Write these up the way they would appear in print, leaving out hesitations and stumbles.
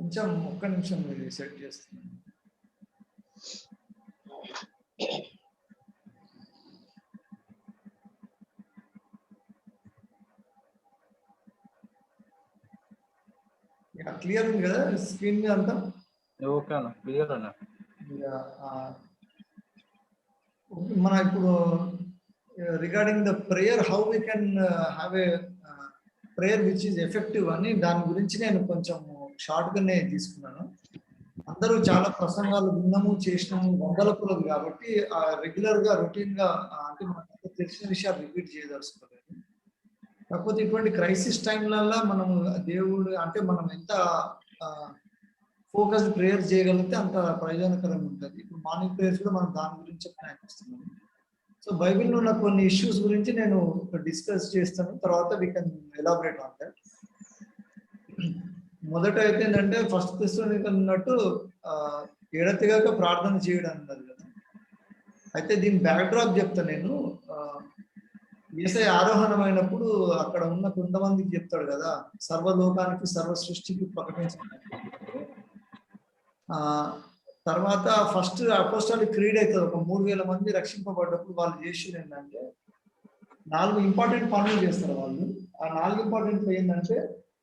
కొంచెం ఒక్క నిమిషం సెట్ చేస్తున్నాను. క్లియర్ ఉంది కదా స్క్రీన్ మీద అంతా? ఓకే అన్న, క్లియర్ అన్న. మన ఇప్పుడు regarding the prayer, how we can have a prayer which is effective అని దాని గురించి నేను కొంచెం షార్ట్గానే తీసుకున్నాను. అందరూ చాలా ప్రసంగాలు విన్నాము, చేసినాము, వందల కొలది కాబట్టి రెగ్యులర్గా రొటీన్గా అంటే మనకు తెలిసిన విషయాలు రిపీట్ చేయదలుచుకోలేదు. కాకపోతే ఇటువంటి క్రైసిస్ టైంలలో మనం దేవుడు అంటే మనం ఎంత ఫోకస్డ్ ప్రేయర్ చేయగలిగితే అంత ప్రయోజనకరంగా ఉంటుంది. ఇప్పుడు మార్నింగ్ ప్రేయర్స్ కూడా మనం దాని గురించి ప్రయత్నిస్తున్నాము. సో బైబిల్లో ఉన్న కొన్ని ఇష్యూస్ గురించి నేను డిస్కస్ చేస్తాను, తర్వాత we can elaborate on that. మొదట అయితే ఏంటంటే ఫస్ట్ తెస్సలోనికైలో ఉన్నట్టు ఎడతెగక ప్రార్థన చేయడం అన్నది కదా. అయితే దీని బ్యాక్ డ్రాప్ చెప్తా నేను. యేసయ్య ఆరోహణమైనప్పుడు అక్కడ ఉన్న కొంతమందికి చెప్తాడు కదా, సర్వలోకానికి సర్వ సృష్టికి ప్రకటించడం. తర్వాత ఫస్ట్ అపోస్టలిక్ క్రీడ్ అవుతుంది. ఒక 3000 మంది రక్షింపబడ్డప్పుడు వాళ్ళు చేసేది ఏంటంటే 4 ఇంపార్టెంట్ పనులు చేస్తారు వాళ్ళు. ఆ 4 ఇంపార్టెంట్ ఏంటంటే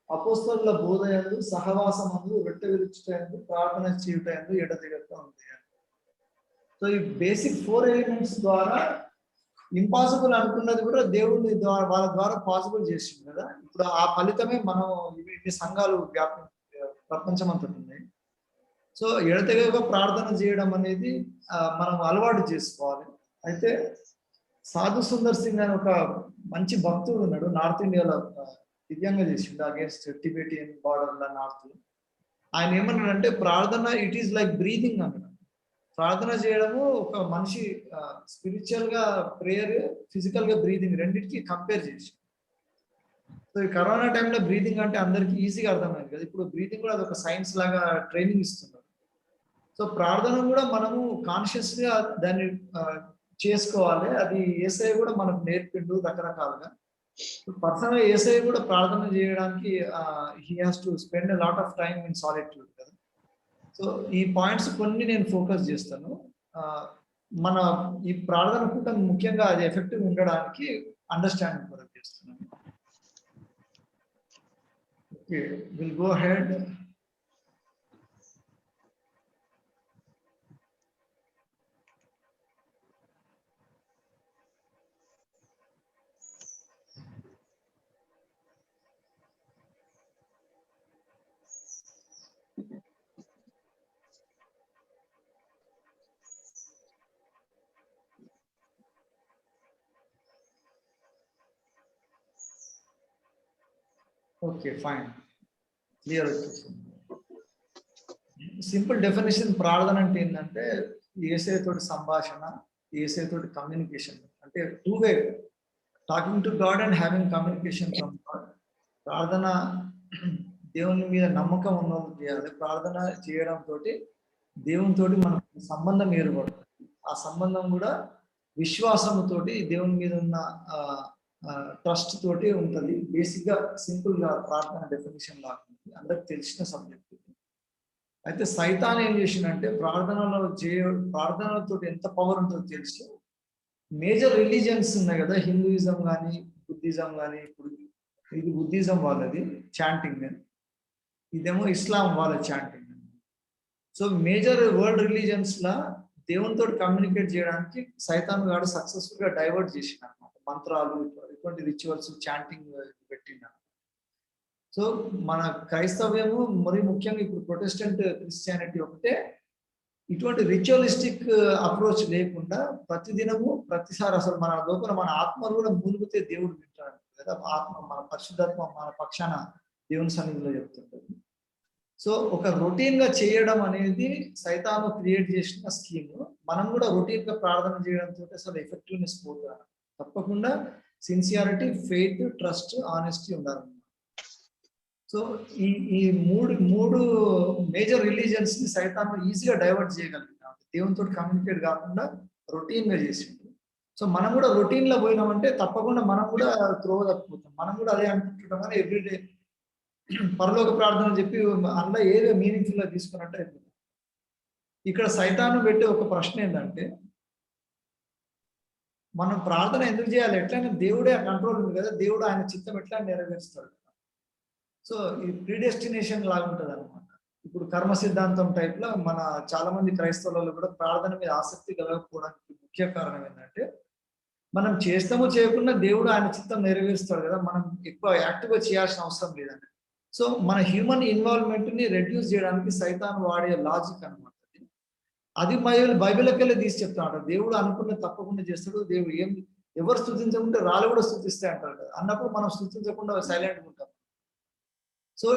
అపోస్తలుల బోధయందు, సహవాసమందు, రొట్టె విరుచుటయందు, ప్రార్థన చేయుటయందు ఎడతెగక ఉంది. సో ఈ బేసిక్ 4 ఎలిమెంట్స్ ద్వారా ఇంపాసిబుల్ అనుకున్నది కూడా దేవుడి ద్వారా వాళ్ళ ద్వారా పాసిబుల్ చేసింది కదా. ఇప్పుడు ఆ ఫలితమే మనం ఇన్ని సంఘాలు ప్రపంచమంతా ఉన్నాయి. సో ఎడతెగక ప్రార్థన చేయడం అనేది మనం అలవాటు చేసుకోవాలి. అయితే సాధు సుందర్ సింగ్ అని ఒక మంచి భక్తుడు ఉన్నాడు, నార్త్ ఇండియాలో దివ్యంగా చేసిండు అగేన్స్ట్ టిబెటియన్ బార్డర్ల నార్త్. ఆయన ఏమన్నాడంటే ప్రార్థన ఇట్ ఈస్ లైక్ బ్రీతింగ్ అన్నాడు. ప్రార్థన చేయడము ఒక మనిషి స్పిరిచువల్ గా ప్రేయర్, ఫిజికల్ గా బ్రీతింగ్ రెండింటికి కంపేర్ చేసి. సో ఈ కరోనా టైంలో బ్రీతింగ్ అంటే అందరికి ఈజీగా అర్థమైంది కదా. ఇప్పుడు బ్రీతింగ్ కూడా అదొక సైన్స్ లాగా ట్రైనింగ్ ఇస్తున్నారు. సో ప్రార్థన కూడా మనము కాన్షియస్ గా దాన్ని చేసుకోవాలి. అది యేసయ్య కూడా మనకు నేర్పిండు రకరకాలుగా. పర్సనల్ యేసయ్య కూడా ప్రార్థన చేయడానికి he has to spend a lot of time in solitude కదా. సో ఈ పాయింట్స్ కొన్ని నేను ఫోకస్ చేస్తాను. మన ఈ ప్రార్థన కూటం ముఖ్యంగా అది ఎఫెక్టివ్ ఉండడానికి అండర్స్టాండింగ్ కొరకు చేస్తున్నాను. Okay, will go head. Okay, fine, clear వచ్చేసింది. సింపుల్ డెఫినేషన్ ప్రార్థన అంటే ఏంటంటే యేసయ్యతోటి సంభాషణ, యేసయ్యతోటి కమ్యూనికేషన్. అంటే two way talking to God and having communication from God. ప్రార్థన దేవుని మీద నమ్మకం ఉన్నది చేయాలి. ప్రార్థన చేయడంతో దేవునితో మనకు సంబంధం ఏర్పడుతుంది. ఆ సంబంధం కూడా విశ్వాసంతోటి దేవుని మీద ఉన్న ట్రస్ట్ తోటి ఉంటుంది. బేసిక్ గా సింపుల్ గా ప్రార్థన డెఫినేషన్ లాగా అందరికి తెలిసిన సబ్జెక్ట్. అయితే సైతాన్ ఏం చేసిందంటే ప్రార్థనలతో ఎంత పవర్ ఉంటుందో తెలుసు. మేజర్ రిలీజియన్స్ ఉన్నాయి కదా, హిందూయిజం కానీ బుద్ధిజం కానీ. ఇప్పుడు ఇది బుద్ధిజం వాళ్ళది చాంటింగ్, ఇదేమో ఇస్లాం వాళ్ళ chanting. So major world religions లా దేవునితో కమ్యూనికేట్ చేయడానికి సైతాన్ గాడు సక్సెస్ఫుల్ గా డైవర్ట్ చేసిన అనమాట. మంత్రాలు, ఇటువంటి రిచువల్స్, చాంటింగ్ పెట్టిన. సో మన క్రైస్తవ్యము మరి ముఖ్యంగా ఇప్పుడు ప్రొటెస్టెంట్ క్రిస్టియానిటీ ఒకటే ఇటువంటి రిచువలిస్టిక్ అప్రోచ్ లేకుండా ప్రతిదినము ప్రతిసారి అసలు మన లోపల మన ఆత్మలు కూడా మూలిగితే దేవుడు వింటాడు కదా. ఆత్మ మన పరిశుద్ధాత్మ మన పక్షాన దేవుని సన్నిధిలో చెప్తుంటుంది. సో ఒక రొటీన్ గా చేయడం అనేది సైతాను క్రియేట్ చేసిన స్కీమ్. మనం కూడా రొటీన్ గా ప్రార్థన చేయడంతో అసలు ఎఫెక్టివ్నెస్ పోతుంది. తప్పకుండా సిన్సియారిటీ, ఫెయిత్, ట్రస్ట్, ఆనెస్టీ ఉండాలి. సో ఈ మూడు మేజర్ రిలీజియన్స్ ని సైతాను ఈజీగా డైవర్ట్ చేయగలుగుతాం. దేవునితో కమ్యూనికేట్ కాకుండా రొటీన్ గా చేసిండు. సో మనం కూడా రొటీన్ లో పోయినామంటే తప్పకుండా మనం కూడా త్రోవ తప్పిపోతాం. మనం కూడా అదే అనుకుంటున్నాం కానీ ఎవ్రీడే పరలోక ప్రార్థన చెప్పి అందులో ఏదో మీనింగ్ఫుల్ గా తీసుకున్నట్టు అయిపోతుంది. ఇక్కడ సైతాను పెట్టే ఒక ప్రశ్న ఏంటంటే, మనం ప్రార్థన ఎందుకు చేయాలి? ఎట్లయినా దేవుడే ఆ కంట్రోల్ ఉంది కదా, దేవుడు ఆయన చిత్తం ఎట్లా నెరవేరుస్తాడు. సో ఈ ప్రీడెస్టినేషన్ లాగా ఉంటుంది అనమాట. ఇప్పుడు కర్మ సిద్ధాంతం టైప్ లో మన చాలా మంది క్రైస్తవులలో కూడా ప్రార్థన మీద ఆసక్తి కలగకపోవడానికి ముఖ్య కారణం ఏంటంటే, మనం చేస్తామో చేయకుండా దేవుడు ఆయన చిత్తం నెరవేరుస్తాడు కదా, మనం ఎక్కువ యాక్టివ్గా చేయాల్సిన అవసరం లేదండి. సో మన హ్యూమన్ ఇన్వాల్వ్మెంట్ ని రెడ్యూస్ చేయడానికి సైతాన్ వాడే లాజిక్ అనమాట. అది బైబిల్కి వెళ్ళి తీసి చెప్తాడు. దేవుడు అనుకున్న తప్పకుండా చేస్తాడు. దేవుడు ఎవరు స్తుతించకుంటే రాళ్ళు కూడా స్తుతిస్తాయి అంటారు కదా. అన్నప్పుడు మనం స్తుతించకుండా సైలెంట్గా ఉంటాం. సో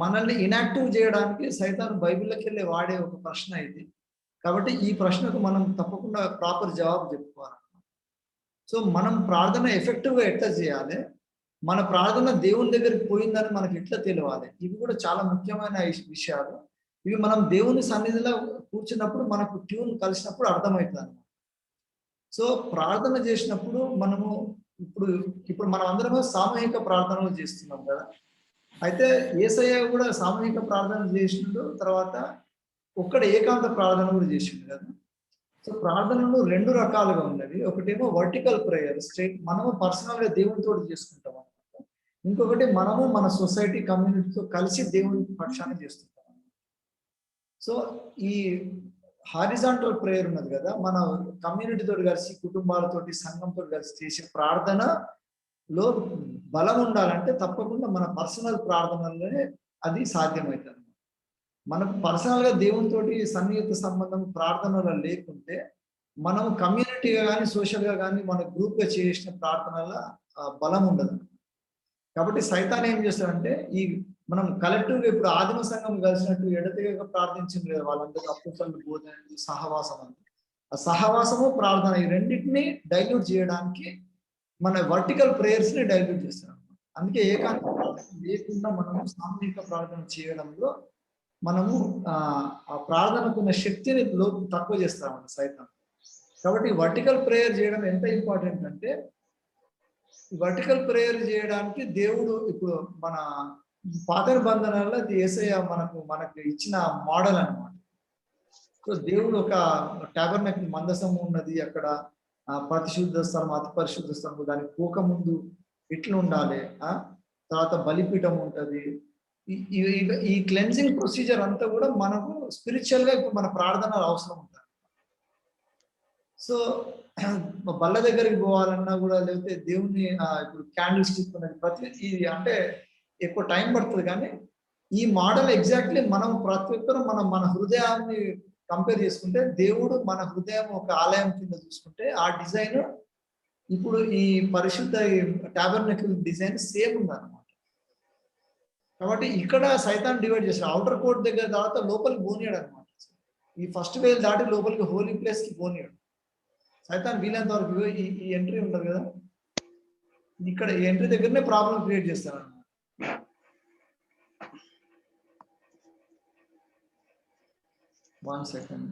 మనల్ని ఇనాక్టివ్ చేయడానికి సైతాన్ బైబిల్కి వెళ్ళి వాడే ఒక ప్రశ్న ఇది. కాబట్టి ఈ ప్రశ్నకు మనం తప్పకుండా ప్రాపర్ జవాబు చెప్పుకోవాలి. సో మనం ప్రార్థన ఎఫెక్టివ్గా ఎట్లా చేయాలి, మన ప్రార్థన దేవుని దగ్గరికి పోయిందని మనకి ఎట్లా తెలియాలి, ఇవి కూడా చాలా ముఖ్యమైన విషయాలు. ఇవి మనం దేవుని సన్నిధిలో కూర్చున్నప్పుడు మనకు ట్యూన్ కలిసినప్పుడు అర్థమవుతుంది అన్నమాట. సో ప్రార్థన చేసినప్పుడు మనము ఇప్పుడు మనం అందరం సామూహిక ప్రార్థనలు చేస్తున్నాం కదా. అయితే యేసయ్య కూడా సామూహిక ప్రార్థన చేసిండు, తర్వాత ఒక్కడ ఏకాంత ప్రార్థన కూడా చేసిండు కదా. సో ప్రార్థనలు రెండు రకాలుగా ఉన్నది. ఒకటేమో వర్టికల్ ప్రేయర్, స్ట్రైట్ మనము పర్సనల్ గా దేవునితో చేసుకుంటాం అనమాట. ఇంకొకటి మనము మన సొసైటీ కమ్యూనిటీతో కలిసి దేవుని పక్షాన్ని చేస్తుంటాం. సో ఈ హారిజాంటల్ ప్రేయర్ ఉన్నది కదా, మన కమ్యూనిటీతో కలిసి కుటుంబాలతోటి సంఘంతో కలిసి చేసే ప్రార్థనలో బలం ఉండాలంటే తప్పకుండా మన పర్సనల్ ప్రార్థనలోనే అది సాధ్యమవుతుంది. మనకు పర్సనల్ గా దేవునితోటి సన్నిహిత సంబంధం ప్రార్థనలో లేకుంటే మనం కమ్యూనిటీగా కానీ సోషల్ గా కానీ మన గ్రూప్ గా చేసిన ప్రార్థనల బలం ఉండదు. కాబట్టి సైతాన్ ఏం చేస్తాడంటే, ఈ మనం కలెక్టివ్ గా ఇప్పుడు ఆదిమ సంఘం కలిసినట్టు ఎడతెగక ప్రార్థించింది కదా వాళ్ళందరూ, అపోస్తలుల బోధన సహవాసం అంటే ఆ సహవాసము ప్రార్థన ఈ రెండింటిని డైల్యూట్ చేయడానికి మన వర్టికల్ ప్రేయర్స్ ని డైల్యూట్ చేస్తాం. అందుకే ఏకాంత ప్రార్థన లేకుండా మనము సామూహిక ప్రార్థన చేయడంలో మనము ఆ ప్రార్థనకున్న శక్తిని తక్కువ చేస్తామండి సైతం. కాబట్టి వర్టికల్ ప్రేయర్ చేయడం ఎంత ఇంపార్టెంట్ అంటే, వర్టికల్ ప్రేయర్ చేయడానికి దేవుడు ఇప్పుడు మన పాత నిబంధనల్లో యేసయ్య మనకు ఇచ్చిన మోడల్ అన్నమాట. సో దేవుడు ఒక టాబర్నకిల్ మందసము ఉన్నది, అక్కడ పరిశుద్ధ స్థలం అతి పరిశుద్ధ స్థలం, దానికి పోక ముందు ఇట్లా ఉండాలి, తర్వాత బలిపీఠం ఉంటది. ఈ క్లెన్జింగ్ ప్రొసీజర్ అంతా కూడా మనకు స్పిరిచువల్ గా ఇప్పుడు మన ప్రార్థనలు అవసరం ఉంటుంది. సో బల్ల దగ్గరికి పోవాలన్నా కూడా, లేకపోతే దేవుని ఇప్పుడు క్యాండిల్ స్టిక్ ఉన్నది, ప్రతి ఇది అంటే ఎక్కువ టైం పడుతుంది. కానీ ఈ మోడల్ ఎగ్జాక్ట్లీ మనం ప్రతి ఒక్కరు మన హృదయాన్ని కంపేర్ చేసుకుంటే, దేవుడు మన హృదయం ఒక ఆలయం కింద చూసుకుంటే ఆ డిజైన్ ఇప్పుడు ఈ పరిశుద్ధ టాబర్నకిల్ డిజైన్ సేమ్ ఉందన్నమాట. కాబట్టి ఇక్కడ సైతాన్ డివైడ్ చేశాడు. అవుటర్ కోర్ట్ దగ్గర తర్వాత లోపలికి పోనీయాడు అనమాట. ఈ ఫస్ట్ వేలు దాటి లోపలికి హోలీ ప్లేస్ కి పోనీయాడు సైతాన్. వీలంత వరకు ఈ ఎంట్రీ ఉంటుంది కదా, ఇక్కడ ఈ ఎంట్రీ దగ్గరనే ప్రాబ్లం క్రియేట్ చేస్తాడు అనమాట. One second.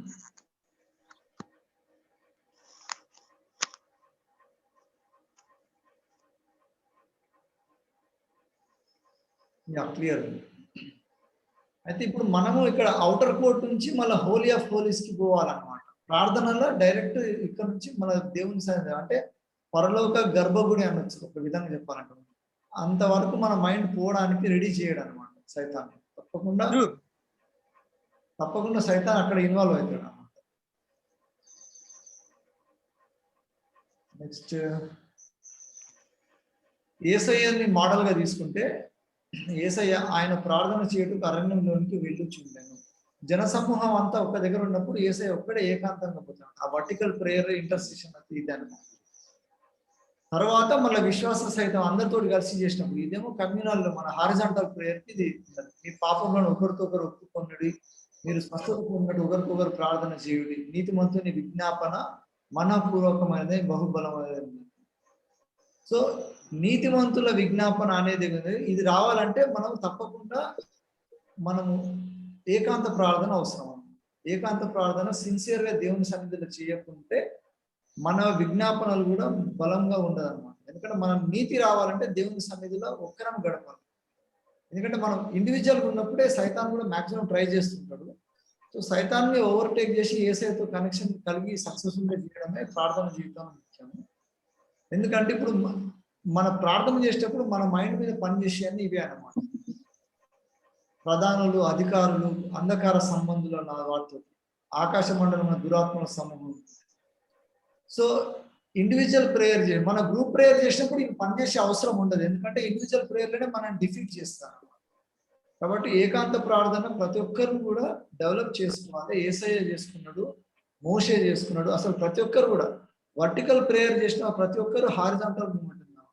క్లియర్. అయితే ఇప్పుడు మనము ఇక్కడ అవుటర్ కోర్ట్ నుంచి మళ్ళీ హోలీ ఆఫ్ హోలీస్ కి పోవాలన్నమాట. ప్రార్థనలో డైరెక్ట్ ఇక్కడ నుంచి మన దేవుని సన్నిధి అంటే పరలోక గర్భగుడి అనొచ్చు ఒక విధంగా చెప్పాలంటే. అంతవరకు మన మైండ్ పోవడానికి రెడీ చేయడం అనమాట సైతాన్. తప్పకుండా సైతాన్ అక్కడ ఇన్వాల్వ్ అవుతాడు అన్నమాట. నెక్స్ట్ యేసయ్యని మోడల్ గా తీసుకుంటే, యేసయ్య ఆయన ప్రార్థన చేయటకు అరణ్యంలోనికి వెళ్ళుచుండెను. జనసమూహం అంతా ఒక్క దగ్గర ఉన్నప్పుడు యేసయ్య ఒక్కడే ఏకాంతంగా పోతాడు. ఆ వర్టికల్ ప్రేయర్ ఇంటర్సెషన్ అది ఇది అనమాట. తర్వాత మళ్ళీ విశ్వాస సహితం అందరితో కలిసి చేసినప్పుడు ఇదేమో కమ్యూనల్, మన హారిజాంటల్ ప్రేయర్ కి ఇది. మీ పాపంలో ఒకరితో ఒకరు ఒప్పుకొనుడి, మీరు స్వస్థత పొందినట్టు ఒకరికొకరు ప్రార్థన చేయుడి, నీతిమంతుని విజ్ఞాపన మనపూర్వకమైనది బహుబలమైనది. సో నీతిమంతుల విజ్ఞాపన అనేది ఇది రావాలంటే మనం తప్పకుండా మనము ఏకాంత ప్రార్థన అవసరం. ఏకాంత ప్రార్థన సిన్సియర్ గా దేవుని సన్నిధిలో చేయకుంటే మన విజ్ఞాపనలు కూడా బలంగా ఉండదు అనమాట. ఎందుకంటే మనం నీతి రావాలంటే దేవుని సన్నిధిలో ఒక్కరం గడపాలి. ఎందుకంటే మనం ఇండివిజువల్గా ఉన్నప్పుడే సైతాన్ కూడా మాక్సిమం ట్రై చేస్తుంటాడు. సో సైతాన్ని ఓవర్టేక్ చేసి యేసయ్యతో కనెక్షన్ కలిగి సక్సెస్ఫుల్గా చేయడమే ప్రార్థన జీవితం ముఖ్యం. ఎందుకంటే ఇప్పుడు మన ప్రార్థన చేసేటప్పుడు మన మైండ్ మీద పనిచేసే అన్ని ఇవే అన్నమాట. ప్రధానులు, అధికారులు, అంధకార సంబంధులు అన్న వాటితో, ఆకాశ మండలం దురాత్మల సమూహం. సో ఇండివిజువల్ ప్రేయర్ మన గ్రూప్ ప్రేయర్ చేసినప్పుడు ఇది పనిచేసే అవసరం ఉండదు. ఎందుకంటే ఇండివిజువల్ ప్రేయర్లోనే మనం డిఫీట్ చేస్తాం. కాబట్టి ఏకాంత ప్రార్థన ప్రతి ఒక్కరు కూడా డెవలప్ చేసుకోవాలి. యేసయ్య చేసుకున్నాడు, మోషే చేసుకున్నాడు. అసలు ప్రతి ఒక్కరు కూడా వర్టికల్ ప్రేయర్ చేసిన ప్రతి ఒక్కరు హారిజాంటల్ మూవ్మెంట్ ఉన్నారు.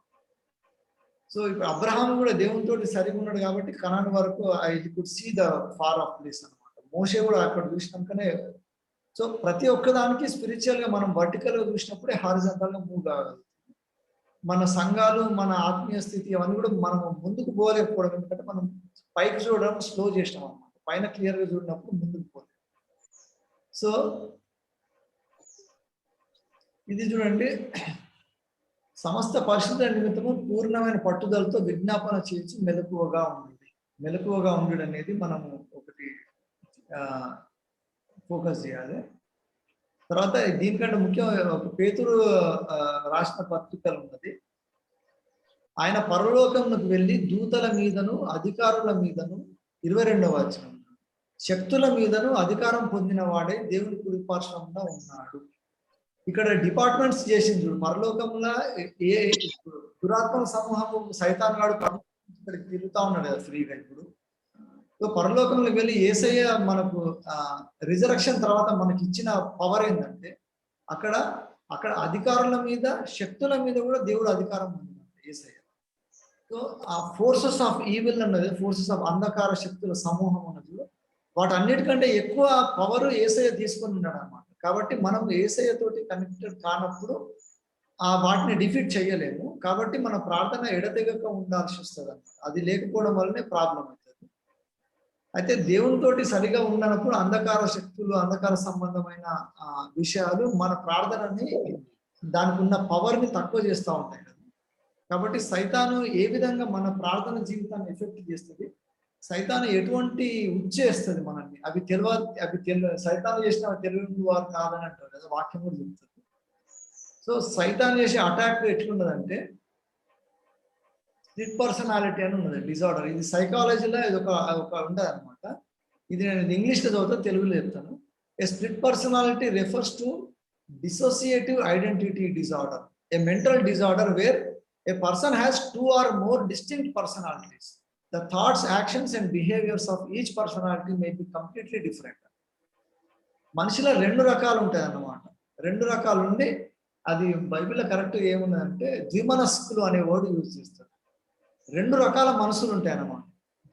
సో ఇప్పుడు అబ్రహాం కూడా దేవునితోటి సరిగా ఉన్నాడు కాబట్టి కనాన్ వరకు I could see the far off place అనమాట. మోషే కూడా అక్కడ చూసినాకనే. సో ప్రతి ఒక్కదానికి స్పిరిచువల్ గా మనం వర్టికల్ గా చూసినప్పుడే హారిజాంటల్ గా మూవ్ కావాలి. మన సంఘాలు, మన ఆత్మీయ స్థితి అవన్నీ కూడా మనం ముందుకు పోలేకపోవడం. ఎందుకంటే మనం పైకి చూడడం స్లో చేసినాం అనమాట. పైన క్లియర్ గా చూడినప్పుడు ముందుకు పోలేదు. సో ఇది చూడండి, సమస్త పరిశుద్ధ నిమిత్తము పూర్ణమైన పట్టుదలతో విజ్ఞాపన చేసి మెలకువగా ఉండండి. మెలకువగా ఉండడం అనేది మనము ఒకటి ఫోకస్ చేయాలి. తర్వాత దీనికంటే ముఖ్యం పేతురు రాసిన పత్రికలు ఉన్నది. ఆయన పరలోకమునకు వెళ్ళి దూతల మీదను అధికారుల మీదను 22వ వచనం శక్తుల మీదను అధికారం పొందిన వాడే దేవుని కుడిపార్శ్వమున ఉన్నాడు. ఇక్కడ డిపార్ట్మెంట్స్ చేసింది చూడు. పరలోకంలో ఏ దురాత్మల సమూహము సైతాన్ గాడు ఇక్కడికి తిరుగుతా ఉన్నాడు కదా ఫ్రీగా. ఇప్పుడు సో పరలోకంలోకి వెళ్ళి యేసయ్య మనకు రిజరక్షన్ తర్వాత మనకి ఇచ్చిన పవర్ ఏంటంటే అక్కడ అధికారుల మీద, శక్తుల మీద కూడా దేవుడు అధికారం పొందినాడు యేసయ్య. సో ఆ ఫోర్సెస్ ఆఫ్ ఈవిల్ అన్నది, ఫోర్సెస్ ఆఫ్ అంధకార శక్తుల సమూహం అన్నది, వాటన్నిటికంటే ఎక్కువ పవర్ యేసయ్య తీసుకొని ఉన్నాడు అన్నమాట. కాబట్టి మనం యేసయ్య తోటి కనెక్టెడ్ కానప్పుడు వాటిని డిఫీట్ చేయలేము. కాబట్టి మన ప్రార్థన ఎడతెగక ఉండాల్సి వస్తుంది అన్నమాట. అది లేకపోవడం వల్లనే ప్రాబ్లం అవుతుంది. అయితే దేవునితోటి సరిగా ఉన్నప్పుడు అంధకార శక్తులు, అంధకార సంబంధమైన విషయాలు మన ప్రార్థనని, దానికి ఉన్న పవర్ని తక్కువ చేస్తూ ఉంటాయి కదా. కాబట్టి సైతాను ఏ విధంగా మన ప్రార్థన జీవితాన్ని ఎఫెక్ట్ చేస్తుంది, సైతాను ఎటువంటి ఉచ్చేస్తుంది మనల్ని, సైతాను చేసిన తెలియని వారు కాదని అంటారు కదా, వాక్యం కూడా చెప్తుంది. సో సైతాను చేసే అటాక్ ఎట్లున్నదంటే స్ప్లిట్ పర్సనాలిటీ అని ఉన్నది, డిజార్డర్. ఇది సైకాలజీలో ఇది ఒక ఉండదు అనమాట. ఇది నేను ఇంగ్లీష్లో చదువుతా, తెలుగులో చెప్తాను. A split personality refers to dissociative identity disorder, a mental disorder where a person has 2 or more distinct personalities. The thoughts, actions and behaviors of each personality may be completely different. మనిషిలో 2 రకాలు ఉంటాయి అన్నమాట. 2 రకాలు ఉండి, అది బైబిల్లో correct ఏమున్నదంటే ద్విమనస్కులు అనే word use చేస్తారు. 2 రకాల మనసులు ఉంటాయి అన్నమాట.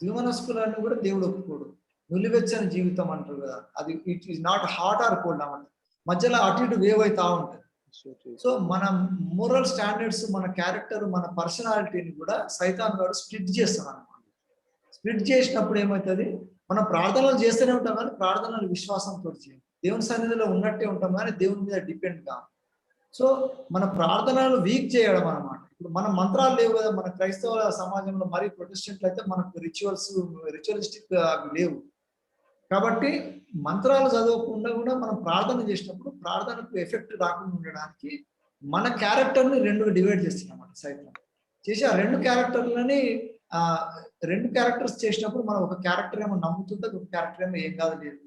ద్విమనస్కులను కూడా దేవుడు ఒప్పుకోడు. నులివెచ్చని జీవితం అంటారు కదా, అది it is not hot or cold అన్నమాట. మధ్యలో అటు ఇటు వేవ్ అవుతా ఉంటుంది. సో మన మోరల్ స్టాండర్డ్స్, మన క్యారెక్టర్, మన పర్సనాలిటీని కూడా సైతాన్ గారు స్ప్లిట్ చేస్తాడు అన్నమాట. స్ప్లిట్ చేసినప్పుడు ఏమవుతుంది, మనం ప్రార్థనలు చేస్తూనే ఉంటాం కానీ ప్రార్థనలు విశ్వాసంతో చేయాలి. దేవుని సన్నిధిలో ఉన్నట్టే ఉంటాం కానీ దేవుని మీద డిపెండ్ కాదు. సో మన ప్రార్థనలు వీక్ చేయడం అన్నమాట. ఇప్పుడు మన మంత్రాలు లేవు కదా, మన క్రైస్తవ సమాజంలో మరీ ప్రొటెస్టెంట్లు అయితే మనకు రిచువలిస్టిక్ అవి లేవు. కాబట్టి మంత్రాలు చదవకుండా కూడా మనం ప్రార్థన చేసినప్పుడు ప్రార్థనకు ఎఫెక్ట్ రాకుండా ఉండడానికి మన క్యారెక్టర్ని 2గా డివైడ్ చేస్తున్నాం సైతం చేసి. ఆ 2 క్యారెక్టర్లని 2 క్యారెక్టర్స్ చేసినప్పుడు మనం ఒక క్యారెక్టర్ ఏమో నమ్ముతుంటే ఒక క్యారెక్టర్ ఏమో ఏం కాదు లేదు.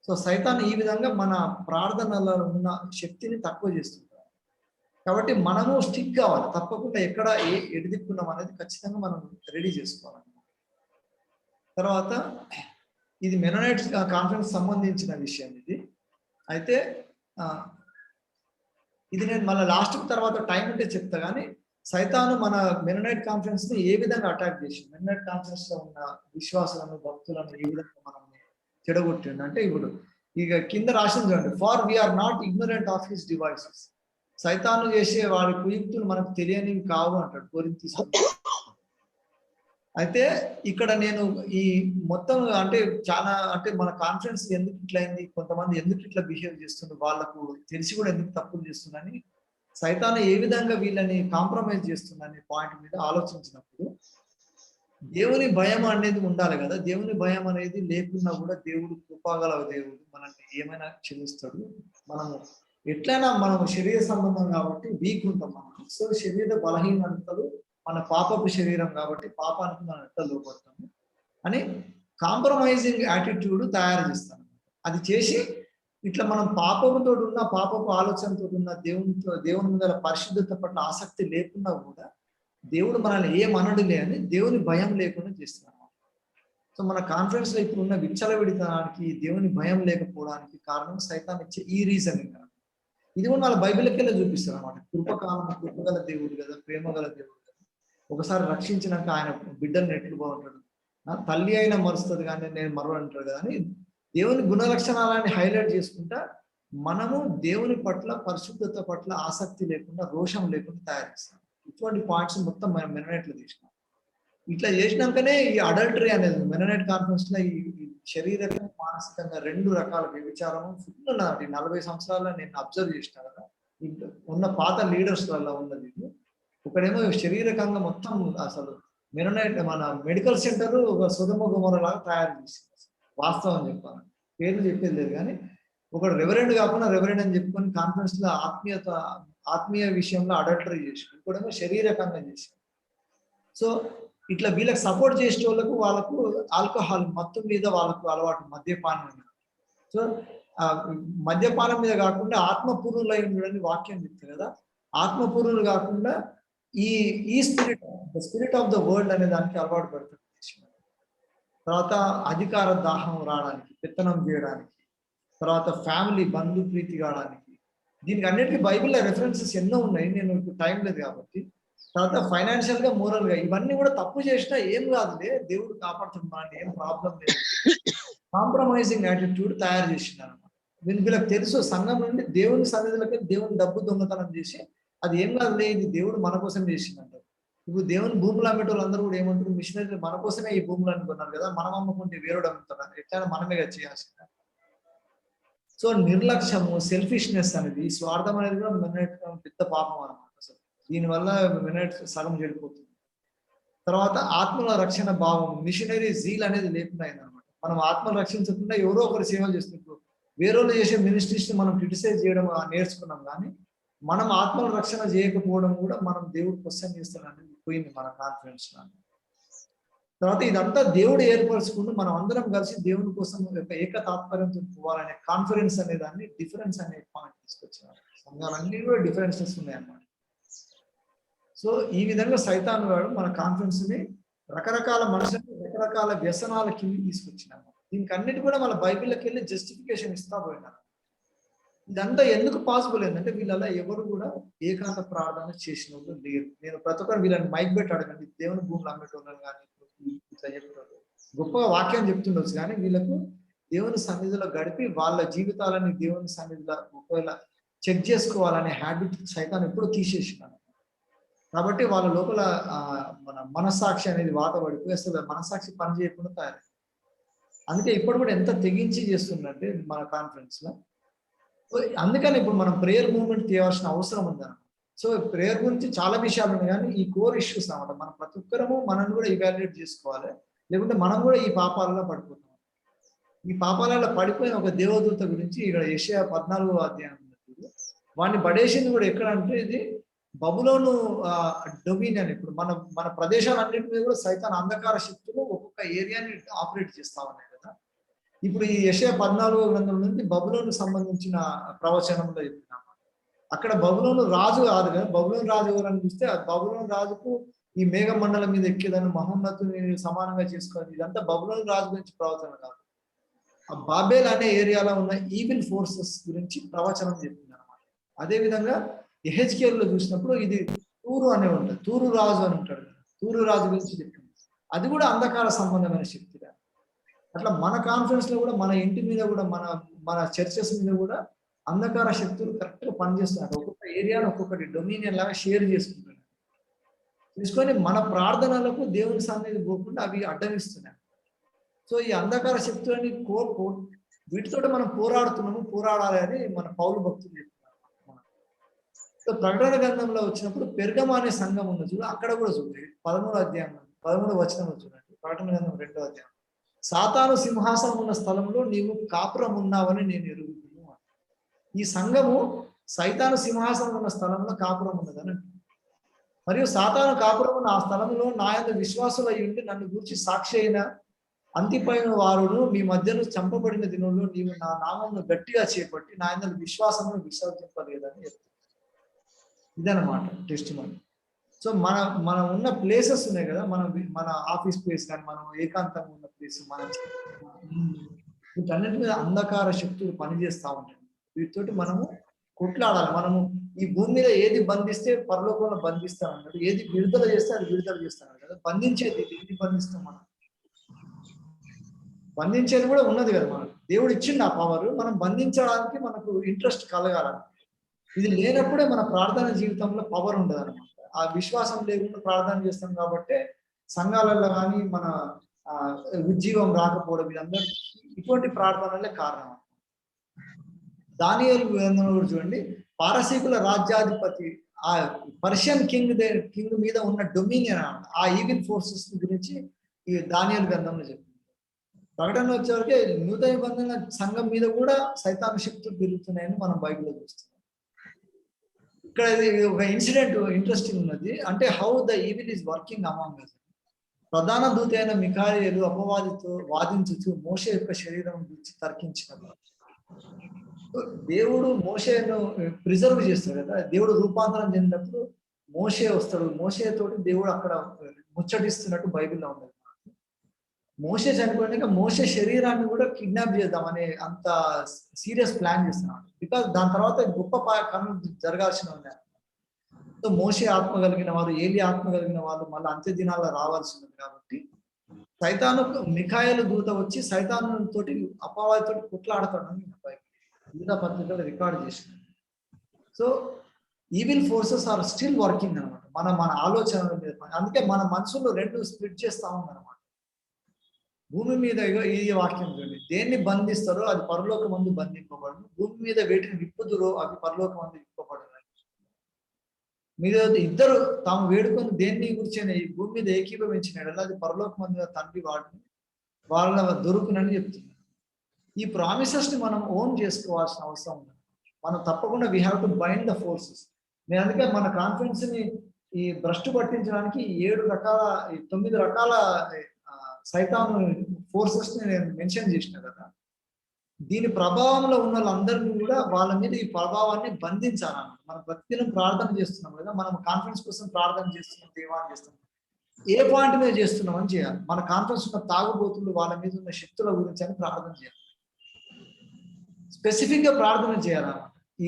సో సైతాన్ ఈ విధంగా మన ప్రార్థనలో ఉన్న శక్తిని తక్కువ చేస్తుంటారు. కాబట్టి మనము స్టిక్ కావాలి, తప్పకుండా ఎక్కడ ఎడిదిక్కున్నాం అనేది ఖచ్చితంగా మనం రెడీ చేసుకోవాలన్నమాట. తర్వాత ఇది మెనోనైట్స్ కాన్ఫరెన్స్ సంబంధించిన విషయం ఇది. అయితే ఇది నేను మళ్ళీ లాస్ట్ తర్వాత టైం ఉంటే చెప్తా. కానీ సైతాను మన మెనోనైట్ కాన్ఫరెన్స్ ని ఏ విధంగా అటాక్ చేసి, మెనోనైట్ కాన్ఫరెన్స్ లో ఉన్న విశ్వాసాలను, భక్తులను ఏ విధంగా మనం చెడగొట్టిండు అంటే, ఇప్పుడు ఇక కింద రాసింది చూడండి, for we are not ignorant of his devices. సైతాను చేసే వారి కుయుక్తులు మనకు తెలియనివి కావు అంటాడు కొరింథీ. అయితే ఇక్కడ నేను ఈ మొత్తం అంటే చాలా అంటే మన కాన్ఫరెన్స్ ఎందుకు ఇట్లా అయింది, కొంతమంది ఎందుకు ఇట్లా బిహేవ్ చేస్తున్నారు, వాళ్ళకు తెలిసి కూడా ఎందుకు తప్పులు చేస్తుందని, సైతాను ఏ విధంగా వీళ్ళని కాంప్రమైజ్ చేస్తుందనే పాయింట్ మీద ఆలోచించినప్పుడు దేవుని భయం అనేది ఉండాలి కదా. దేవుని భయం అనేది లేకున్నా కూడా దేవుడు కృపాగల దేవుడు, మనల్ని ఏమైనా క్షమిస్తాడు. మనము ఎట్లయినా మనం శరీర సంబంధం కాబట్టి వీక్ ఉంటాం మనం. సో శరీర బలహీనతలు మన పాపపు శరీరం కాబట్టి పాపానికి మనం ఎట్లా లోపడతాము అని కాంప్రమైజింగ్ యాటిట్యూడ్ తయారు చేస్తాను. అది చేసి ఇట్లా మనం పాపంతో ఉన్న, పాపపు ఆలోచనతో ఉన్న, దేవుని మీద పరిశుద్ధత పట్ల ఆసక్తి లేకున్నా కూడా దేవుడు మనల్ని ఏమనడులే అని దేవుని భయం లేకుండా చేస్తున్నాం. సో మన కాన్ఫిడెన్స్ లో ఇప్పుడు ఉన్న విచ్చలవిడితనానికి, దేవుని భయం లేకపోవడానికి కారణం సైతాన్ ఇచ్చే ఈ రీజన్. ఇది కూడా వాళ్ళ బైబిల్కి వెళ్ళి చూపిస్తారు అనమాట. కృపకాలం, కృపగల దేవుడు కదా, ప్రేమగల దేవుడు కదా. ఒకసారి రక్షించినాక ఆయన బిడ్డల్ని ఎట్లు బాగుంటాడు, తల్లి అయినా మరుస్తుంది కానీ నేను మరో అంటాడు కదా అని దేవుని గుణలక్షణాలని హైలైట్ చేసుకుంటా మనము దేవుని పట్ల, పరిశుద్ధత పట్ల ఆసక్తి లేకుండా, రోషం లేకుండా తయారు చేస్తాం. ఇటువంటి పాయింట్స్ మొత్తం మనం మెననైట్లో తీసినాం. ఇట్లా చేసినాకనే ఈ అడల్టరీ అనేది మెననైట్ కాన్ఫరెన్స్ లో ఈ శరీరకంగా, మానసికంగా 2 రకాల వ్యభిచారము ఫుల్ ఉన్నది. 40 సంవత్సరాల్లో నేను అబ్జర్వ్ చేసిన కదా, ఉన్న పాత లీడర్స్ వల్ల ఉన్నది. ఒకడేమో శరీరకంగా మొత్తం అసలు మెననైట్ మన మెడికల్ సెంటర్ ఒక సుధమ గుమరలాగా తయారు చేసింది. వాస్తవం చెప్పాను, పేర్లు చెప్పేది లేదు కానీ ఒకడు రెవరెండ్ కాకుండా రెవరెండ్ అని చెప్పుకొని కాన్ఫరెన్స్ లో ఆత్మీయ విషయంలో అడల్టరీ చేసి, ఇంకోటేమో శరీరకంగా చేశారు. సో ఇట్లా వీళ్ళకి సపోర్ట్ చేసే వాళ్ళకు ఆల్కహాల్ మత్తు మీద వాళ్ళకు అలవాటు, మద్యపానం. సో మద్యపానం మీద కాకుండా ఆత్మపూర్ణులు అయి ఉండడానికి వాక్యం చెప్తుంది కదా. ఆత్మపూర్ణులు కాకుండా ఈ spirit, the spirit of the world అనే దానికి అలవాటు పడుతుంది. తర్వాత అధికార దాహం రావడానికి, పెత్తనం చేయడానికి, తర్వాత ఫ్యామిలీ బంధు ప్రీతి కావడానికి, దీనికి అన్నిటికీ బైబిల్లో రెఫరెన్సెస్ ఎన్నో ఉన్నాయి, నేను ఇప్పుడు టైం లేదు కాబట్టి. తర్వాత ఫైనాన్షియల్ గా, మోరల్ గా, ఇవన్నీ కూడా తప్పు చేసినా ఏం కాదులే, దేవుడు కాపాడుతున్నాడు, ఏం ప్రాబ్లం లేదు, కాంప్రమైజింగ్ యాటిట్యూడ్ తయారు చేసినారు అనమాట. వీళ్ళకి తెలుసు సంఘం నుండి దేవుని సన్నిధులకి దేవుని డబ్బు దొంగతనం చేసి అది ఏం కాదులే, ఇది దేవుడు మన కోసం చేసిందంటారు. ఇప్పుడు దేవుని భూములు అమ్మేటోళ్ళు అందరూ కూడా ఏమంటారు, మిషనరీలు మన కోసమే ఈ భూములు అనుకున్నారు కదా, మనం అమ్ముకుంటే వేరుడు అమ్ముతారు, ఎట్లయినా మనమే చేయాల్సింది. సో నిర్లక్ష్యము, సెల్ఫిష్నెస్ అనేది, స్వార్థం అనేది కూడా మెననైట్ పెద్ద పాపం అనమాట. అసలు దీనివల్ల మెననైట్ సగం చెడిపోతుంది. తర్వాత ఆత్మల రక్షణ భావం, మిషనరీ జీల్ అనేది లేకుండా అయిందనమాట. మనం ఆత్మలు రక్షించకుండా ఎవరో ఒకరు సేవలు చేస్తున్నప్పుడు వేరే చేసే మినిస్ట్రీస్ ని మనం క్రిటిసైజ్ చేయడం నేర్చుకున్నాం, కానీ మనం ఆత్మల రక్షణ చేయకపోవడం కూడా మనం దేవుడు క్వశ్చన్ చేస్తాడనేది పోయింది మన కాన్ఫిడెన్స్ లో. తర్వాత ఇదంతా దేవుడు ఏర్పరచుకుంటూ మనం అందరం కలిసి దేవుని కోసం ఏక తాత్పర్యంతో పోవాలనే కాన్ఫిడెన్స్ అనే దాన్ని, డిఫరెన్స్ అనే పాయింట్ తీసుకొచ్చారు. సంఘాలన్నీ కూడా డిఫరెన్సెస్ ఉన్నాయన్నమాట. సో ఈ విధంగా సైతాను వాడు మన కాన్ఫిడెన్స్ ని రకరకాల మనుషులు రకరకాల వ్యసనాల కింద తీసుకొచ్చినాము. దీనికి అన్నిటి కూడా మన బైబిల్లోకి వెళ్ళి జస్టిఫికేషన్ ఇస్తా పోయినారు. ఇదంతా ఎందుకు పాసిబుల్ ఏంటంటే వీళ్ళ ఎవరు కూడా ఏకాంత ప్రార్థన చేసిన వాళ్ళు లేరు. నేను ప్రతి ఒక్కరు వీళ్ళని మైక్ పెట్టి అడగండి, దేవుని భూములు అమ్మేటోళ్ళని కానీ ఇట్లా చెప్పేటోళ్ళు గొప్ప వాక్యం చెప్తుండొచ్చు, కానీ వీళ్ళకు దేవుని సన్నిధిలో గడిపి వాళ్ళ జీవితాలని దేవుని సన్నిధిలో ఒకవేళ చెక్ చేసుకోవాలనే హ్యాబిట్ సైతాన్ ఎప్పుడు తీసేసినాను. కాబట్టి వాళ్ళ లోపల మన మనస్సాక్షి అనేది వాత పడిపోయి అసలు మనస్సాక్షి పని చేయకుండా తయారు. అందుకే ఇప్పుడు కూడా ఎంత తెగించి చేస్తుందంటే మన కాన్ఫరెన్స్ లో. అందుకని ఇప్పుడు మనం ప్రేయర్ మూవ్మెంట్ తీయవలసిన అవసరం ఉందన్నమాట. సో ప్రేయర్ గురించి చాలా విషయాలు ఉన్నాయి, కానీ ఈ కోర్ ఇష్యూస్ అన్నమాట. మనం ప్రతి ఒక్కరము మనం కూడా ఇవాల్యుయేట్ చేసుకోవాలి, లేకుంటే మనం కూడా ఈ పాపాలలో పడిపోతాం. ఈ పాపాలలో పడిపోయిన ఒక దేవదూత గురించి ఇక్కడ యెషయా 14వ అధ్యాయం వాడిని పడేసింది కూడా ఎక్కడ అంటే ఇది బబులోను డొమినియన్. ఇప్పుడు మన ప్రదేశాలన్నింటి మీద కూడా సైతాన్ అంధకార శక్తులు ఒక్కొక్క ఏరియాని ఆపరేట్ చేస్తా ఉన్నాయి కదా. ఇప్పుడు ఈ యెషయా 14వ గ్రంథం నుంచి బబులోను సంబంధించిన ప్రవచనంలో చెప్తున్నాం. అక్కడ బబులోను రాజు కాదు కదా, బబులోను రాజు ఎవరని చూస్తే ఆ బబులోను రాజుకు ఈ మేఘ మండలం మీద ఎక్కేదాన్ని మహోన్నతుని సమానంగా చేసుకోవాలి. ఇదంతా బబులోను రాజు గురించి ప్రవచనం కాదు, ఆ బాబేల్ అనే ఏరియాలో ఉన్న ఈవిల్ ఫోర్సెస్ గురించి ప్రవచనం చెప్తుంది అనమాట. అదే విధంగా యెహెజ్కేలులో చూసినప్పుడు ఇది తూరు అనే ఉంటుంది, తూరు రాజు అని ఉంటాడు, తూరు రాజు గురించి చెప్తుంది. అది కూడా అంధకార సంబంధమైన శక్తి. అట్లా మన కాన్ఫరెన్స్ లో కూడా మన ఇంటి మీద కూడా మన చర్చెస్ మీద కూడా అంధకార శక్తులు కరెక్ట్ గా పనిచేస్తున్నారు. ఒక్కొక్క ఏరియాను ఒక్కొక్కటి డొమినియన్ లాగా షేర్ చేసుకుంటున్నారు. తీసుకొని మన ప్రార్థనలకు దేవుని సన్నిధి పోకుండా అవి అడ్డమిస్తున్నాయి. సో ఈ అంధకార శక్తులని వీటితో మనం పోరాడాలి అని మన పౌలు భక్తులు చెప్తున్నారు. సో ప్రకటన గ్రంథంలో వచ్చినప్పుడు పెర్గమ అనే సంఘం ఉన్న చూడు, అక్కడ కూడా చూడండి 13వ అధ్యాయం 13వ వచనంలో చూడండి, ప్రకటన గ్రంథం 2వ అధ్యాయం. సాతాను సింహాసనం ఉన్న స్థలంలో నీవు కాపురం ఉన్నావని నేను ఎరుగుదును. ఈ సంఘము సైతాను సింహాసనం ఉన్న స్థలంలో కాపురం ఉన్నదని అంటుంది. మరియు సాతాను కాపురం ఉన్న ఆ స్థలంలో నా యందు విశ్వాసులై ఉండి నన్ను గూర్చి సాక్షి అయిన అంతిపైన వారును మీ మధ్యలో చంపబడిన దినంలో నీవు నా నామమును గట్టిగా చేపట్టి నా యందు విశ్వాసమును విసర్జింపలేదని చెప్తుంది. ఇదనమాట టెస్టిమనీ. సో మనం ఉన్న ప్లేసెస్ ఉన్నాయి కదా, మన ఆఫీస్ ప్లేస్ కానీ, మనం ఏకాంతంగా ఉన్న ప్లేస్, వీటన్నిటి మీద అంధకార శక్తులు పనిచేస్తూ ఉంటాయి. వీటితోటి మనము కొట్లాడాలి. మనము ఈ భూమి మీద ఏది బంధిస్తే పరలోకంలో బంధిస్తాం అన్నాడు, ఏది విడుదల చేస్తే అది విడుదల చేస్తాను కదా. బంధించేది ఏది బంధిస్తాం? మనం బంధించేది కూడా ఉన్నది కదా, మనకు దేవుడు ఇచ్చింది ఆ పవర్. మనం బంధించడానికి మనకు ఇంట్రెస్ట్ కలగాలని. ఇది లేనప్పుడే మన ప్రార్థన జీవితంలో పవర్ ఉండదు అనమాట. ఆ విశ్వాసం లేకుండా ప్రార్థన చేస్తాం కాబట్టి సంఘాలలో కానీ మన ఉజ్జీవం రాకపోవడం, ఇదందరూ ఇటువంటి ప్రార్థనలే కారణం. దానియేలు గ్రంథంలో కూడా చూడండి, పారసీకుల రాజ్యాధిపతి ఆ పర్షియన్ కింగ్ మీద ఉన్న డొమినియన్, ఆ ఈవిల్ ఫోర్సెస్ గురించి ఈ దానియేలు గ్రంథంలో చెప్తుంది. ప్రకటనలో వచ్చేవరకే నూతన నిబంధన సంఘం మీద కూడా సైతాను శక్తులు పెరుగుతున్నాయని మనం బైబిల్లో చూస్తున్నాం. ఇక్కడ ఒక ఇన్సిడెంట్ ఇంట్రెస్టింగ్ ఉన్నది. అంటే how the evil is working among us. ప్రధాన దూత అయిన మిఖాయేలు అపవాదితో వాదించుచు మోషే యొక్క శరీరం గురించి తర్కించినప్పుడు, దేవుడు మోషేను ప్రిజర్వ్ చేస్తాడు కదా. దేవుడు రూపాంతరం చెందినప్పుడు మోషే వస్తాడు. మోషే తోటి దేవుడు అక్కడ ముచ్చటిస్తున్నట్టు బైబిల్లో ఉన్నది. మోషే చనిపోయినాక మోషే శరీరాన్ని కూడా కిడ్నాప్ చేద్దామని అంత సీరియస్ ప్లాన్ చేస్తున్నాడు. బికాస్ దాని తర్వాత గొప్ప పనులు జరగాల్సిన ఉన్నాయి. సో మోషే ఆత్మ కలిగిన వారు, ఏలి ఆత్మ కలిగిన వాళ్ళు మళ్ళీ అంత్య దినాల్లో రావాల్సి ఉంది. కాబట్టి సైతాను మిఖాయేలు దూత వచ్చి సైతాను తోటి అపవాదితోటి కొట్లాడతాడని యూదా పత్రికలో రికార్డ్ చేసింది. So evil forces are still working అనమాట. మన ఆలోచనల మీద. అందుకే మన మనసులో రెండు స్ప్లిట్ చేస్తా ఉందన్నమాట. భూమి మీద ఈ వాక్యం చూడండి, దేన్ని బంధిస్తారో అది పరలోకమందు బంధింపబడును, భూమి మీద వేటిని విప్పుదురో అవి పరలోకమందు విప్పబడును. మీరు ఇద్దరు తాము వేడుకొని దేన్ని గురించి ఈ భూమి మీద ఏకీభవించినాడు, అది పరలోకమందు తండ్రి వాళ్ళ దొరుకునని చెప్తున్నారు. ఈ ప్రామిసెస్ ని మనం ఓన్ చేసుకోవాల్సిన అవసరం ఉంది. మనం తప్పకుండా we have to bind the forces. నేను అందుకే మన కాన్ఫిడెన్స్ ని ఈ భ్రష్టు పట్టించడానికి 9 రకాల సైతాను ఫోర్సెస్ ని నేను మెన్షన్ చేసిన కదా. దీని ప్రభావంలో ఉన్న వాళ్ళందరినీ కూడా వాళ్ళ మీద ఈ ప్రభావాన్ని బంధించాలన్నమాట. మనం ప్రతిదినం ప్రార్థన చేస్తున్నాం కదా, మనం కాన్ఫిడెన్స్ కోసం ప్రార్థన చేస్తున్నాం, దేవాన్ని చేస్తున్నాం. ఏ పాయింట్ మీద చేస్తున్నాం అని చేయాలి. మన కాన్ఫిడెన్స్ ఉన్న తాగుబోతులు, వాళ్ళ మీద ఉన్న శక్తుల గురించి అని ప్రార్థన చేయాలి. స్పెసిఫిక్ గా ప్రార్థన చేయాలన్నమాట. ఈ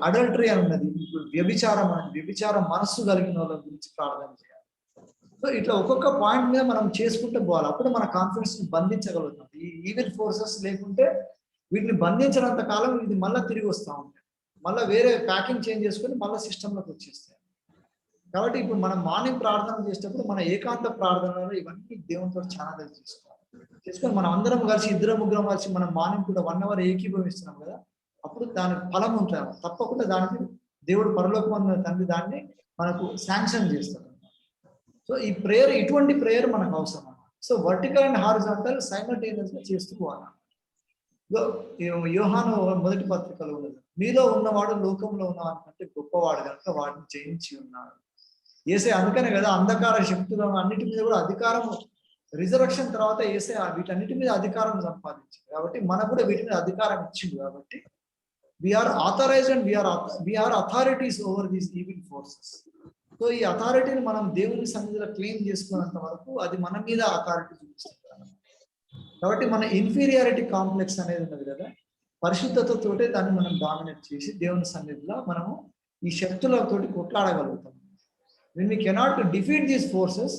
అడల్టరీ అని ఉన్నది, వ్యభిచారం మనస్సు కలిగిన వాళ్ళ గురించి ప్రార్థన చేయాలి. సో ఇట్లా ఒక్కొక్క పాయింట్ మీద మనం చేసుకుంటూ పోవాలి. అప్పుడు మన కాన్ఫిడెన్స్ ని బంధించగలుగుతాం. ఈ ఈవిల్ ఫోర్సెస్ లేకుంటే వీటిని బంధించినంత కాలం ఇది మళ్ళీ తిరిగి వస్తూ ఉంటాయి. మళ్ళీ వేరే ప్యాకింగ్ చేంజ్ చేసుకొని మళ్ళీ సిస్టంలోకి వచ్చేస్తాయి. కాబట్టి ఇప్పుడు మనం మార్నింగ్ ప్రార్థన చేసేటప్పుడు మన ఏకాంత ప్రార్థనలో ఇవన్నీ దేవునితో చాలా చేసుకొని మనం అందరం కలిసి 2-3 కలిసి మనం మార్నింగ్ కూడా 1 hour ఏకీభవిస్తున్నాం కదా, అప్పుడు దానికి ఫలం ఉంటుంది. తప్పకుండా దానికి దేవుడు పరలోకమందున తండ్రి దాన్ని మనకు శాంక్షన్ చేస్తాడు. సో ఈ ప్రేయర్, ఇటువంటి ప్రేయర్ మనకు అవసరం. So vertical and horizontal simultaneous గా చేస్తూ పోవాలి. యోహాను 1వ పత్రికలో ఉన్నది, మీలో ఉన్నవాడు లోకంలో ఉన్నవాడి కంటే గొప్పవాడు కనుక వాడిని జయించి ఉన్నాడు. యేసే అందుకనే కదా అంధకార శక్తులను అన్నిటి మీద కూడా అధికారం, రిజరక్షన్ తర్వాత యేసే వీటన్నిటి మీద అధికారం సంపాదించింది. కాబట్టి మనకు కూడా వీటి మీద అధికారం ఇచ్చింది. కాబట్టి we are authorised and we are authorities over these evil forces. So ఈ అథారిటీని మనం దేవుని సన్నిధిలో క్లెయిమ్ చేసుకున్నంత వరకు అది మన మీద అథారిటీ చూపిస్తుంది. కాబట్టి మన ఇన్ఫీరియారిటీ కాంప్లెక్స్ అనేది ఉన్నది కదా, పరిశుద్ధతతోటే దాన్ని మనం డామినేట్ చేసి దేవుని సన్నిధిలో మనము ఈ శక్తులతోటి కొట్లాడగలుగుతాం. when we cannot defeat these forces,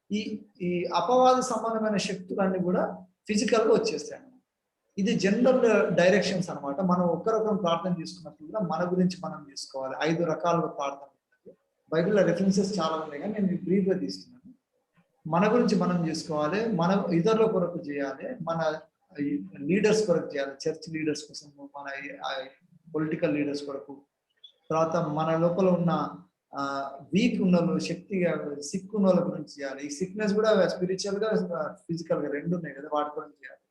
ఈ అపవాద సంబంధమైన శక్తులన్నీ కూడా ఫిజికల్ గా వచ్చేస్తాయి. ఇది జనరల్ డైరెక్షన్స్ అనమాట. మనం ఒక్కరొకరు ప్రార్థన చేసుకున్నప్పుడు కూడా మన గురించి మనం చేసుకోవాలి. 5 రకాలుగా ప్రార్థన బైబిల్లో రెఫరెన్సెస్ చాలా ఉన్నాయి, కానీ నేను బ్రీఫ్ గా తీసుకున్నాను. మన గురించి మనం చేసుకోవాలి, మన ఇతరుల కొరకు చేయాలి, మన లీడర్స్ కొరకు చేయాలి, చర్చ్ లీడర్స్ కోసం, మన పొలిటికల్ లీడర్స్ కొరకు, తర్వాత మన లోపల ఉన్న వీక్ ఉన్న వాళ్ళు, శక్తిగా సిక్ ఉన్న వాళ్ళ గురించి చేయాలి. ఈ సిక్నెస్ కూడా స్పిరిచువల్ గా ఫిజికల్ గా రెండు ఉన్నాయి కదా, వాటి గురించి చేయాలి.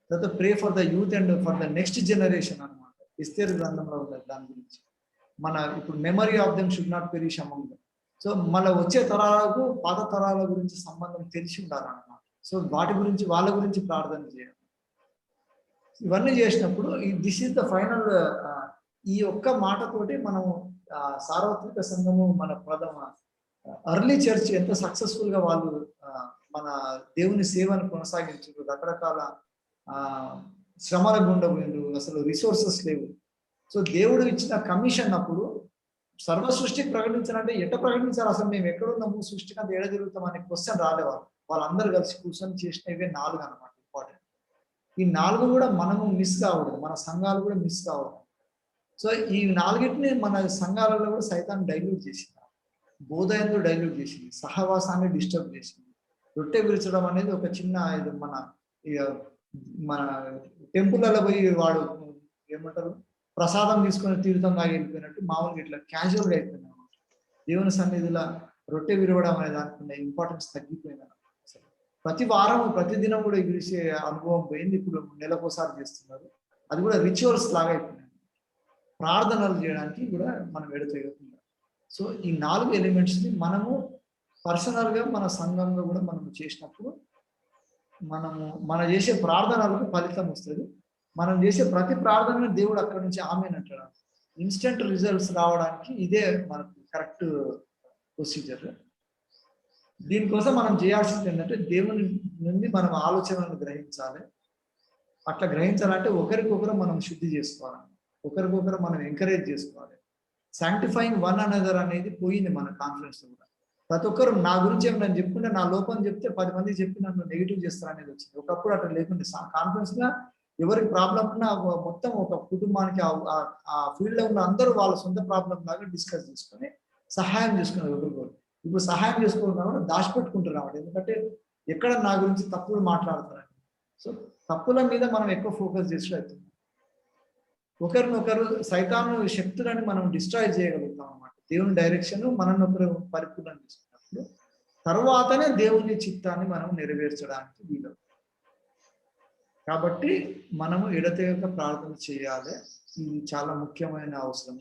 తర్వాత pray for the youth and for the next generation అనమాట. ఎస్తేరు గ్రంథంలో ఉన్నది దాని గురించి. మన ఇప్పుడు memory of them should not perish among them. So మళ్ళీ వచ్చే తరాలకు పాత తరాల గురించి సంబంధం తెలిసి ఉండాలన్నమాట. సో వాటి గురించి, వాళ్ళ గురించి ప్రార్థన చేయాలి. ఇవన్నీ చేసినప్పుడు దిస్ ఈస్ ద ఫైనల్. ఈ ఒక్క మాటతోటి మనం సార్వత్రిక సంఘము, మన ప్రథమ అర్లీ చర్చ్ ఎంత సక్సెస్ఫుల్ గా వాళ్ళు మన దేవుని సేవను కొనసాగించారు. రకరకాల శ్రమల గుండా పోయిండు, అసలు రిసోర్సెస్ లేవు. సో దేవుడు ఇచ్చిన కమిషన్ అప్పుడు సర్వ సృష్టికి ప్రకటించాలంటే ఎట్ట ప్రకటించాలి, అసలు మేము ఎక్కడున్నాము, సృష్టికి అంత ఏడ తిరుగుతాం అనే క్వశ్చన్ రాలేవాళ్ళు. వాళ్ళందరూ కలిసి కూర్చొని చేసినవే 4 అనమాట ఇంపార్టెంట్. ఈ 4 కూడా మనము మిస్ కావద్దు, మన సంఘాలు కూడా మిస్ కావద్దు. సో ఈ 4టిని మన సంఘాలలో కూడా సైతాన్ని డైల్యూట్ చేసింది, బోధయంలో డైల్యూట్ చేసింది, సహవాసాన్ని డిస్టర్బ్ చేసింది. రొట్టె విరచడం అనేది ఒక చిన్న ఇది మన టెంపుల్లలో పోయి వాడు ఏమంటారు ప్రసాదం తీసుకొని తీర్థం తాగి వెళ్ళిపోయినట్టు మామూలుగా ఇట్లా క్యాజువల్గా అయిపోయింది అనమాట. దేవుని సన్నిధిలో రొట్టె విరవడం అనే దానికి ఉన్న ఇంపార్టెన్స్ తగ్గిపోయింది అనమాట. ప్రతి వారం ప్రతి దినం కూడా ఎగిరిసే అనుభవం పోయింది. ఇప్పుడు నెలకోసారి చేస్తున్నారు, అది కూడా రిచువల్స్ లాగా అయిపోయింది. ప్రార్థనలు చేయడానికి కూడా మనం ఎడతెగకుండా. సో ఈ 4 ఎలిమెంట్స్ని మనము పర్సనల్గా మన సంఘంలో కూడా మనం చేసినప్పుడు మన చేసే ప్రార్థనలకు ఫలితం వస్తుంది. మనం చేసే ప్రతి ప్రార్థన దేవుడు అక్కడ నుంచి ఆమెనంటాడు. ఇన్స్టెంట్ రిజల్ట్స్ రావడానికి ఇదే మనకు కరెక్ట్ ప్రొసీజర్. దీనికోసం మనం చేయాల్సింది ఏంటంటే దేవుని నుండి మనం ఆలోచనలను గ్రహించాలి. అట్లా గ్రహించాలంటే ఒకరికొకరు మనం శుద్ధి చేసుకోవాలి, ఒకరికొకరు మనం ఎంకరేజ్ చేసుకోవాలి. శాంక్టిఫైయింగ్ వన్ అనదర్ అనేది పోయింది మన కాన్ఫరెన్స్ కూడా. ప్రతి ఒక్కరు నా గురించి ఏమైనా చెప్పుకుంటే, నా లోపం చెప్తే 10 మంది చెప్పి నన్ను నెగిటివ్ చేస్తారు అనేది వచ్చింది. ఒకప్పుడు అట్లా లేకుంటే కాన్ఫరెన్స్ గా ఎవరికి ప్రాబ్లం ఉన్నా మొత్తం ఒక కుటుంబానికి ఆ ఫీల్డ్ లో ఉన్న అందరూ వాళ్ళ సొంత ప్రాబ్లం లాగా డిస్కస్ చేసుకొని సహాయం చేసుకున్నారు ఒకరికొకరు. ఇప్పుడు సహాయం చేసుకోవడం దాచిపెట్టుకుంటున్నాం, ఎందుకంటే ఎక్కడ నా గురించి తప్పులు మాట్లాడుతున్నారు. సో తప్పుల మీద మనం ఎక్కువ ఫోకస్ చేసినట్టు ఒకరినొకరు సైతాను శక్తులని మనం డిస్ట్రాయ్ చేయగలుగుతాం అన్నమాట. దేవుని డైరెక్షన్ మనల్ని ఒకరు పరిపూర్ణం చేసుకున్నప్పుడు తర్వాతనే దేవుని చిత్తాన్ని మనం నెరవేర్చడానికి వీలు. కాబట్టి మనము ఎడతెగక ప్రార్థన చేయాలి. ఇది చాలా ముఖ్యమైన అవసరం.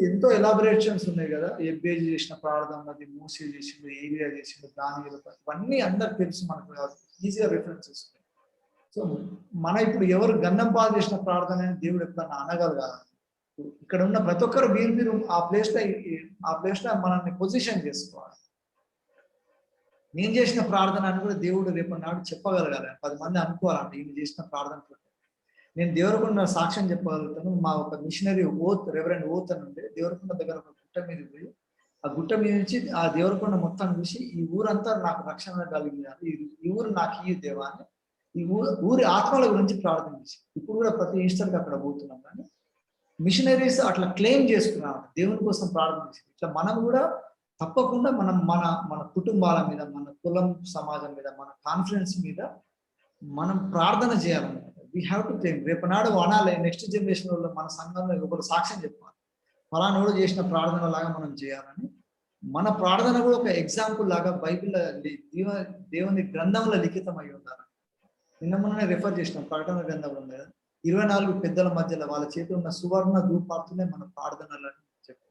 ఎంతో ఎలాబరేషన్స్ ఉన్నాయి కదా, ఎబ్బేజ్ చేసిన ప్రార్థన, అది మూసే చేసిండు, ఏలియా చేసిండు, దానియేలు, ఇవన్నీ అందరికి తెలుసు, మనకు ఈజీగా రిఫరెన్సెస్ ఉన్నాయి. సో ఇప్పుడు ఎవరు గన్నం పాలు చేసిన ప్రార్థన అని దేవుడు ఎప్పుడన్నా అనగలగా? ఇక్కడ ఉన్న ప్రతి ఒక్కరు మీరు ఆ ప్లేస్ లో మనల్ని పొజిషన్ చేసుకోవాలి. నేను చేసిన ప్రార్థన అని కూడా దేవుడు రేపు నాడు చెప్పగలగాలి. 10 మంది అనుకోవాలంటే ఈయన చేసిన ప్రార్థన. నేను దేవరకొండ సాక్ష్యం చెప్పగలుగుతాను. మా ఒక మిషనరీ రెవరెండ్ ఓత్ అని ఉండే దేవరకొండ దగ్గర ఒక గుట్ట మీద పోయి, ఆ గుట్ట మీద నుంచి ఆ దేవరకొండ మొత్తం చూసి, ఈ ఊరంతా నాకు రక్షణ కలిగింది, ఈ ఊరు నాకు ఈ దేవా అని ఈ ఊరి ఆత్మల గురించి ప్రార్థన చేసి, ఇప్పుడు కూడా ప్రతి ఈస్టర్కి అక్కడ పోతున్నాం. కానీ మిషనరీస్ అట్లా క్లెయిమ్ చేసుకున్నాం, దేవుని కోసం ప్రార్థన చేసి. ఇట్లా మనం కూడా తప్పకుండా మన కుటుంబాల మీద, మన కులం సమాజం మీద, మన కాన్ఫిడెన్స్ మీద మనం ప్రార్థన చేయాలన్నమాట. We have to claim. రేపు నాడు అనాలి, నెక్స్ట్ జనరేషన్ వాళ్ళు మన సంఘంలో ఒకరు సాక్ష్యం చెప్పాలి, ఫలానోడు చేసిన ప్రార్థన లాగా మనం చేయాలని. మన ప్రార్థన కూడా ఒక ఎగ్జాంపుల్ లాగా బైబిల్లో దేవుని గ్రంథంలో లిఖితం అయి ఉండాలి. నిన్న మొన్ననే రెఫర్ చేసిన ప్రకటన గ్రంథంలో ఉంది కదా, 24 పెద్దల మధ్యలో వాళ్ళ చేతిలో ఉన్న సువర్ణ ధూపార్తులే మన ప్రార్థనలు అని చెప్పి,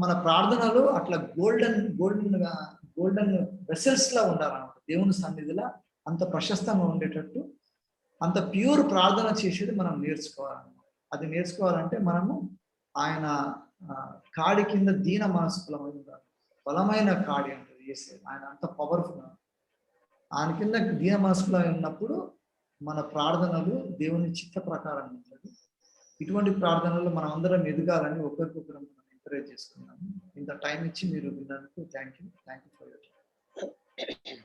మన ప్రార్థనలు అట్లా గోల్డెన్ వెసల్స్ లా ఉండాలన్నమాట. దేవుని సన్నిధిలో అంత ప్రశస్తంగా ఉండేటట్టు, అంత ప్యూర్ ప్రార్థన చేసేది మనం నేర్చుకోవాలన్నమాట. అది నేర్చుకోవాలంటే మనము ఆయన కాడి కింద దీన మనస్కులమై ఉండాలి. బలమైన కాడి అంటారు చేసేది, ఆయన అంత పవర్ఫుల్. ఆయన కింద దీన మనస్కులు ఉన్నప్పుడు మన ప్రార్థనలు దేవుని చిత్త ప్రకారం ఉంటుంది. ఇటువంటి ప్రార్థనలు మనం అందరం ఎదగాలని ఒకరికొకరు మనం ఎంకరేజ్ చేసుకున్నాము. ఇంత టైం ఇచ్చి మీరు విన్నందుకు thank you for your time.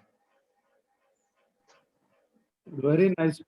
Very nice.